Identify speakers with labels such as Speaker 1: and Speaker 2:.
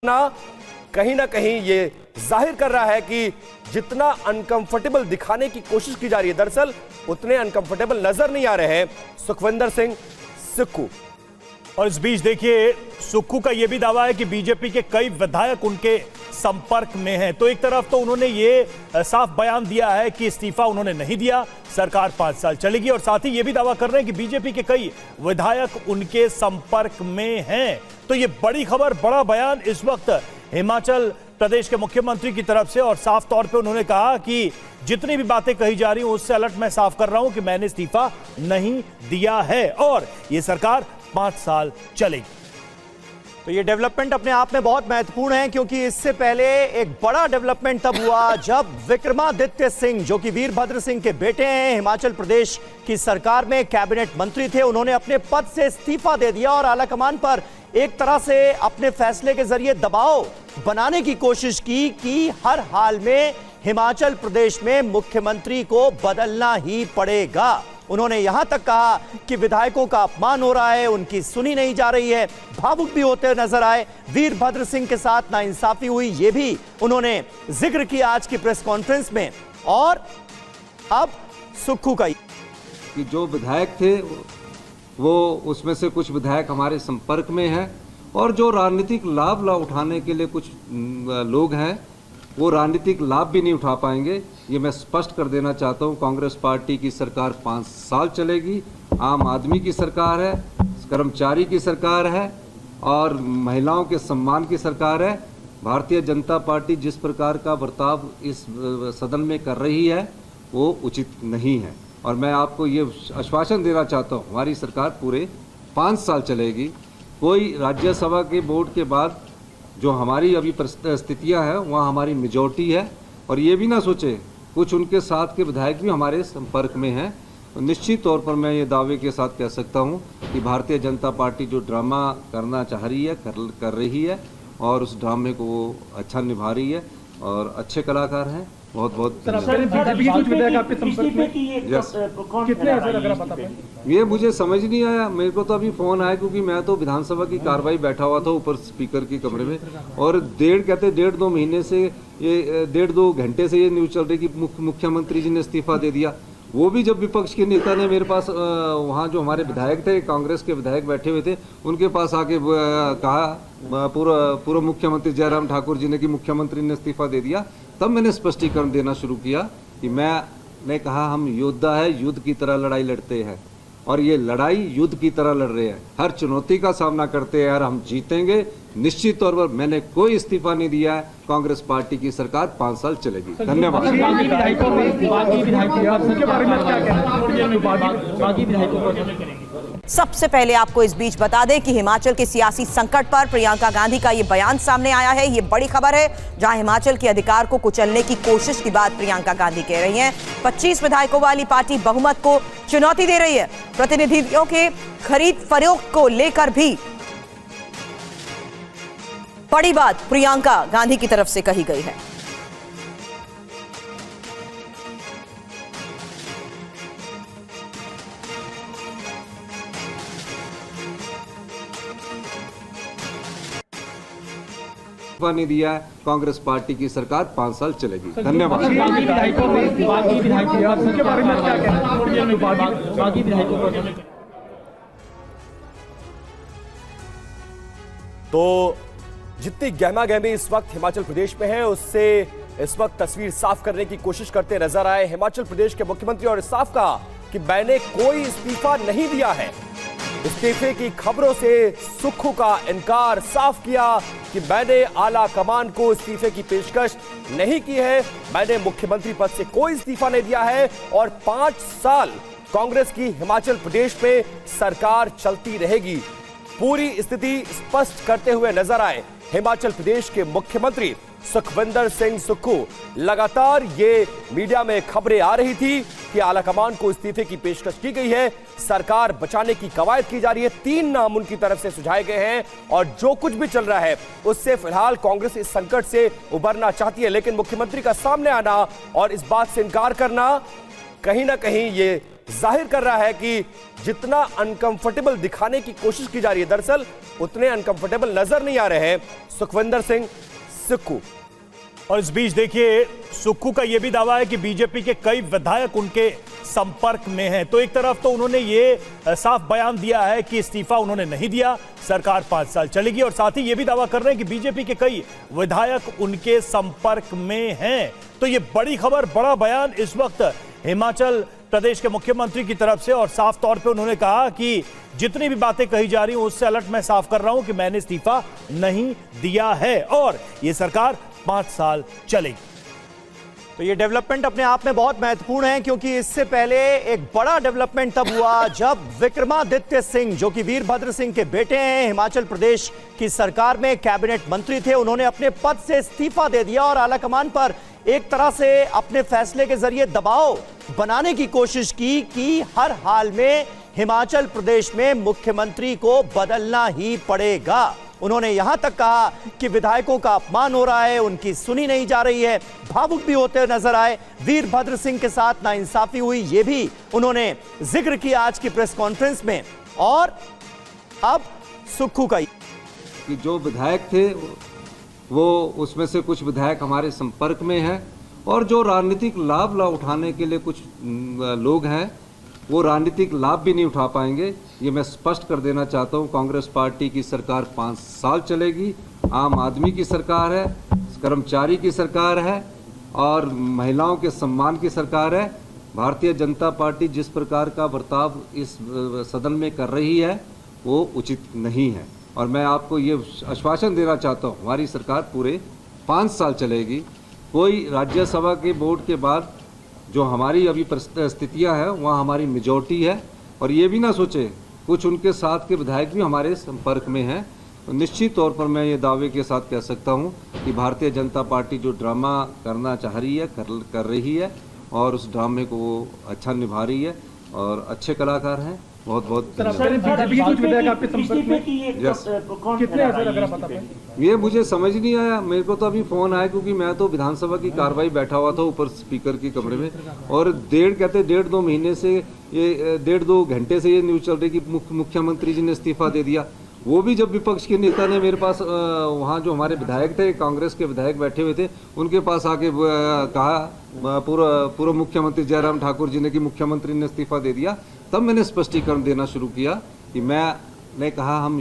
Speaker 1: ना कहीं ये जाहिर कर रहा है कि जितना अनकंफर्टेबल दिखाने की कोशिश की जा रही है, दरअसल उतने अनकंफर्टेबल नजर नहीं आ रहे हैं सुखविंदर सिंह सुक्खू।
Speaker 2: और इस बीच देखिए, सुक्खू का यह भी दावा है कि बीजेपी के कई विधायक उनके संपर्क में हैं। तो एक तरफ तो उन्होंने ये साफ बयान दिया है कि इस्तीफा उन्होंने नहीं दिया, सरकार 5 साल चलेगी, और साथ ही ये भी दावा कर रहे हैं कि बीजेपी के कई विधायक उनके संपर्क में हैं। तो ये बड़ी खबर, बड़ा बयान इस वक्त हिमाचल प्रदेश के मुख्यमंत्री की तरफ से, और साफ तौर पे उन्होंने कहा कि जितनी भी बातें कही जा रही हैं उससे अलर्ट मैं साफ कर रहा हूं कि मैंने इस्तीफा नहीं दिया है और ये सरकार 5 साल चलेगी।
Speaker 3: तो ये डेवलपमेंट अपने आप में बहुत महत्वपूर्ण है, क्योंकि इससे पहले एक बड़ा डेवलपमेंट तब हुआ जब विक्रमादित्य सिंह, जो कि वीरभद्र सिंह के बेटे हैं, हिमाचल प्रदेश की सरकार में कैबिनेट मंत्री थे, उन्होंने अपने पद से इस्तीफा दे दिया और आलाकमान पर एक तरह से अपने फैसले के जरिए दबाव बनाने की कोशिश की कि हर हाल में हिमाचल प्रदेश में मुख्यमंत्री को बदलना ही पड़ेगा। उन्होंने यहां तक कहा कि विधायकों का अपमान हो रहा है, उनकी सुनी नहीं जा रही है, भावुक भी होते नजर आए। वीरभद्र सिंह के साथ नाइंसाफी हुई, यह भी उन्होंने जिक्र किया आज की प्रेस कॉन्फ्रेंस में। और अब सुक्खू का
Speaker 4: कि जो विधायक थे वो उसमें से कुछ विधायक हमारे संपर्क में हैं, और जो राजनीतिक लाभ उठाने के लिए कुछ लोग हैं वो राजनीतिक लाभ भी नहीं उठा पाएंगे। ये मैं स्पष्ट कर देना चाहता हूँ। कांग्रेस पार्टी की सरकार 5 साल चलेगी। आम आदमी की सरकार है, कर्मचारी की सरकार है और महिलाओं के सम्मान की सरकार है। भारतीय जनता पार्टी जिस प्रकार का बर्ताव इस सदन में कर रही है वो उचित नहीं है, और मैं आपको ये आश्वासन देना चाहता हूँ हमारी सरकार पूरे 5 साल चलेगी। कोई राज्यसभा के वोट के बाद जो हमारी अभी परिस्थितियाँ हैं वहाँ हमारी मेजॉरिटी है, और ये भी ना सोचे कुछ उनके साथ के विधायक भी हमारे संपर्क में हैं। तो निश्चित तौर पर मैं ये दावे के साथ कह सकता हूँ कि भारतीय जनता पार्टी जो ड्रामा करना चाह रही है कर रही है, और उस ड्रामे को वो अच्छा निभा रही है, और अच्छे कलाकार हैं। बहुत बहुत ये मुझे समझ नहीं आया। मेरे को तो अभी फोन आया क्योंकि मैं तो विधानसभा की कार्रवाई बैठा हुआ था ऊपर स्पीकर के कमरे में, और 1.5-2 महीने से ये 1.5-2 घंटे से ये न्यूज चल रही कि मुख्यमंत्री जी ने इस्तीफा दे दिया। वो भी जब विपक्ष के नेता ने मेरे पास वहाँ जो हमारे विधायक थे, कांग्रेस के विधायक बैठे हुए थे, उनके पास आके कहा पूर्व मुख्यमंत्री जयराम ठाकुर जी ने कि मुख्यमंत्री ने इस्तीफा दे दिया, तब मैंने स्पष्टीकरण देना शुरू किया कि मैंने कहा हम योद्धा है, युद्ध की तरह लड़ाई लड़ते हैं, और ये लड़ाई युद्ध की तरह लड़ रहे हैं, हर चुनौती का सामना करते हैं और हम जीतेंगे निश्चित तौर पर। मैंने कोई इस्तीफा नहीं दिया है। कांग्रेस पार्टी की सरकार 5 साल चलेगी। धन्यवाद।
Speaker 5: सबसे पहले आपको इस बीच बता दें कि हिमाचल के सियासी संकट पर प्रियंका गांधी का ये बयान सामने आया है। ये बड़ी खबर है, जहां हिमाचल के अधिकार को कुचलने की कोशिश की बात प्रियंका गांधी कह रही हैं। 25 विधायकों वाली पार्टी बहुमत को चुनौती दे रही है। प्रतिनिधियों के खरीद फरोख्त को लेकर भी बड़ी बात प्रियंका गांधी की तरफ से कही गई है।
Speaker 4: नहीं दिया है। कांग्रेस पार्टी की सरकार 5 साल चलेगी। धन्यवाद।
Speaker 1: तो जितनी गहमा गहमी इस वक्त हिमाचल प्रदेश में है, उससे इस वक्त तस्वीर साफ करने की कोशिश करते नजर आए हिमाचल प्रदेश के मुख्यमंत्री, और साफ कहा कि मैंने कोई इस्तीफा नहीं दिया है। इस्तीफे की खबरों से सुक्खू का इनकार साफ किया कि मैंने आला कमान को इस्तीफे की पेशकश नहीं की है, मैंने मुख्यमंत्री पद से कोई इस्तीफा नहीं दिया है, और 5 साल कांग्रेस की हिमाचल प्रदेश में सरकार चलती रहेगी। पूरी स्थिति स्पष्ट करते हुए नजर आए हिमाचल प्रदेश के मुख्यमंत्री सुखविंदर सिंह सुक्खू। लगातार ये मीडिया में खबरें आ रही थी कि आलाकमान को इस्तीफे की पेशकश की गई है, सरकार बचाने की कवायद की जा रही है, 3 नाम उनकी तरफ से सुझाए गए हैं, और जो कुछ भी चल रहा है उससे फिलहाल कांग्रेस इस संकट से उबरना चाहती है। लेकिन मुख्यमंत्री का सामने आना और इस बात से इनकार करना कहीं ना कहीं ये जाहिर कर रहा है कि जितना अनकंफर्टेबल दिखाने की कोशिश की जा रही है, दरअसल उतने अनकंफर्टेबल नजर नहीं आ रहे हैं सुखविंदर सिंह सुक्खू।
Speaker 2: और इस बीच देखिए, सुक्खू का यह भी दावा है कि बीजेपी के कई विधायक उनके संपर्क में हैं। तो एक तरफ तो उन्होंने ये साफ बयान दिया है कि इस्तीफा उन्होंने नहीं दिया, सरकार 5 साल चलेगी, और साथ ही ये भी दावा कर रहे हैं कि बीजेपी के कई विधायक उनके संपर्क में हैं। तो ये बड़ी खबर, बड़ा बयान इस वक्त हिमाचल प्रदेश के मुख्यमंत्री की तरफ से, और साफ तौर पे उन्होंने कहा कि जितनी भी बातें कही जा रही हैं उससे अलर्ट मैं साफ कर रहा हूं कि मैंने इस्तीफा नहीं दिया है और ये सरकार 5 साल चलेगी।
Speaker 3: तो ये डेवलपमेंट अपने आप में बहुत महत्वपूर्ण है, क्योंकि इससे पहले एक बड़ा डेवलपमेंट तब हुआ जब विक्रमादित्य सिंह, जो कि वीरभद्र सिंह के बेटे हैं, हिमाचल प्रदेश की सरकार में कैबिनेट मंत्री थे, उन्होंने अपने पद से इस्तीफा दे दिया और आलाकमान पर एक तरह से अपने फैसले के जरिए दबाव बनाने की कोशिश की कि हर हाल में हिमाचल प्रदेश में मुख्यमंत्री को बदलना ही पड़ेगा। उन्होंने यहां तक कहा कि विधायकों का अपमान हो रहा है, उनकी सुनी नहीं जा रही है, भावुक भी होते नजर आए। वीरभद्र सिंह के साथ नाइंसाफी हुई, यह भी उन्होंने जिक्र किया आज की प्रेस कॉन्फ्रेंस में। और अब सुक्खू का
Speaker 4: कि जो विधायक थे वो उसमें से कुछ विधायक हमारे संपर्क में हैं और जो राजनीतिक लाभ उठाने के लिए कुछ लोग हैं वो राजनीतिक लाभ भी नहीं उठा पाएंगे। ये मैं स्पष्ट कर देना चाहता हूँ। कांग्रेस पार्टी की सरकार 5 साल चलेगी। आम आदमी की सरकार है, कर्मचारी की सरकार है और महिलाओं के सम्मान की सरकार है। भारतीय जनता पार्टी जिस प्रकार का बर्ताव इस सदन में कर रही है वो उचित नहीं है और मैं आपको ये आश्वासन देना चाहता हूँ, हमारी सरकार पूरे 5 साल चलेगी। कोई राज्यसभा के वोट के बाद जो हमारी अभी परिस्थितियाँ हैं वहाँ हमारी मेजॉरिटी है और ये भी ना सोचे कुछ उनके साथ के विधायक भी हमारे संपर्क में हैं। तो निश्चित तौर पर मैं ये दावे के साथ कह सकता हूँ कि भारतीय जनता पार्टी जो ड्रामा करना चाह रही है कर रही है और उस ड्रामे को वो अच्छा निभा रही है और अच्छे कलाकार हैं। बहुत बहुत ये मुझे समझ नहीं आया। मेरे को तो अभी फोन आया क्योंकि मैं तो विधानसभा की कार्रवाई बैठा हुआ था ऊपर स्पीकर के कमरे में और 1.5-2 महीने से ये 1.5-2 घंटे से ये न्यूज चल रही कि मुख्यमंत्री जी ने इस्तीफा दे दिया। वो भी जब विपक्ष के नेता ने मेरे पास वहाँ जो हमारे विधायक थे, कांग्रेस के विधायक बैठे हुए थे, उनके पास आके कहा पूर्व मुख्यमंत्री जयराम ठाकुर जी ने कि मुख्यमंत्री ने इस्तीफा दे दिया। तब मैंने स्पष्टीकरण देना शुरू किया कि मैंने कहा हम